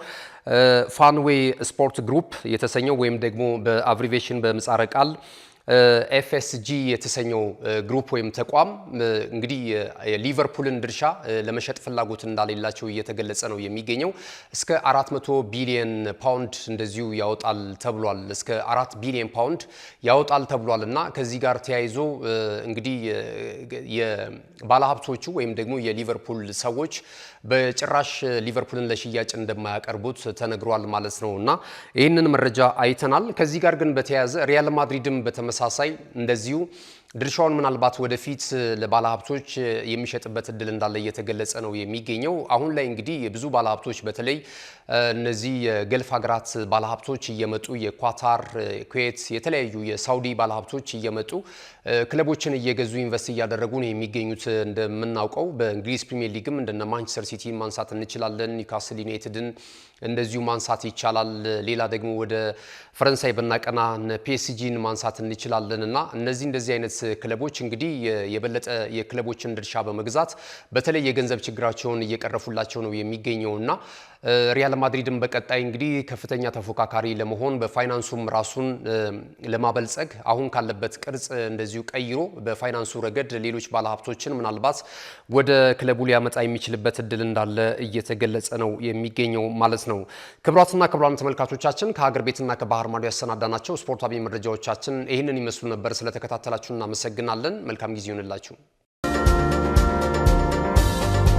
ፋንዌይ ስፖርት ግሩፕ የተሰኘው ወይም ደግሞ በአብሪቬሽን በምህጻረ ቃል ኤፍኤስጂ የተሰኘው ግሩፕ ወይም ተቋም እንግዲህ የሊቨርፑልን ድርሻ ለመሸጥ ፍላጎት እንዳሌላቸው እየተገለጸ ነው የሚገኘው። እስከ 400 ቢሊዮን ፓውንድ እንደዚሁ ያወጣል ተብሏል። እስከ 4 ቢሊዮን ፓውንድ ያወጣል ተብሏል እና ከዚህ ጋር ተያይዞ እንግዲህ የባለሀብቶቹ ወይም ደግሞ የሊቨርፑል ሰዎች በጭራሽ ሊቨርፑልን ለሽያጭ እንደማያቀርቡት ተነግሯል ማለት ነው እና ይህንን መረጃ አይተናል። ከዚህ ጋር ግን በተያያዘ ሪያል ማድሪድም በተመሳሳይ እንደዚሁ ድርሻውን ምናልባት ወደፊት ለባለሀብቶች የሚሸጥበት እድል እንዳለ እየተገለጸ ነው የሚገኘው። አሁን ላይ እንግዲህ የብዙ ባለሀብቶች በተለይ እነዚህ የገልፍ ሀገራት ባለሀብቶች እየመጡ የኳታር፣ ኩዌት፣ የተለያዩ የሳውዲ ባለሀብቶች እየመጡ ክለቦችን እየገዙ ኢንቨስት እያደረጉ ነው የሚገኙት። እንደምናውቀው በእንግሊዝ ፕሪሚየር ሊግም እንደነ ማንቸስተር ሲቲን ማንሳት እንችላለን። ኒውካስል ዩናይትድን እንደዚሁ ማንሳት ይቻላል። ሌላ ደግሞ ወደ ፈረንሳይ በናቀና ፒኤስጂን ማንሳት እንችላለን እና እንደዚህ አይነት ክለቦች እንግዲህ የበለጠ የክለቦችን ድርሻ በመግዛት በተለይ የገንዘብ ችግራቸውን እየቀረፉላቸው ነው የሚገኘውና ሪያል ማድሪድም በቀጣይ እንግዲህ ከፍተኛ ተፎካካሪ ለመሆን በፋይናንሱም ራሱን ለማበልጸግ አሁን ካለበት ቅርጽ እንደዚሁ ቀይሮ በፋይናንሱ ረገድ ሌሎች ባለሀብቶችን ምናልባት ወደ ክለቡ ሊያመጣ የሚችልበት እድል እንዳለ እየተገለጸ ነው የሚገኘው ማለት ነው። ክቡራትና ክቡራን ተመልካቾቻችን ከሀገር ቤትና ከባህር ማዶ ያሰናዳናቸው ስፖርታዊ መረጃዎቻችን ይህንን ይመስሉ ነበር። ስለተከታተላችሁ እናመሰግናለን። መልካም ጊዜ ይሁንላችሁ።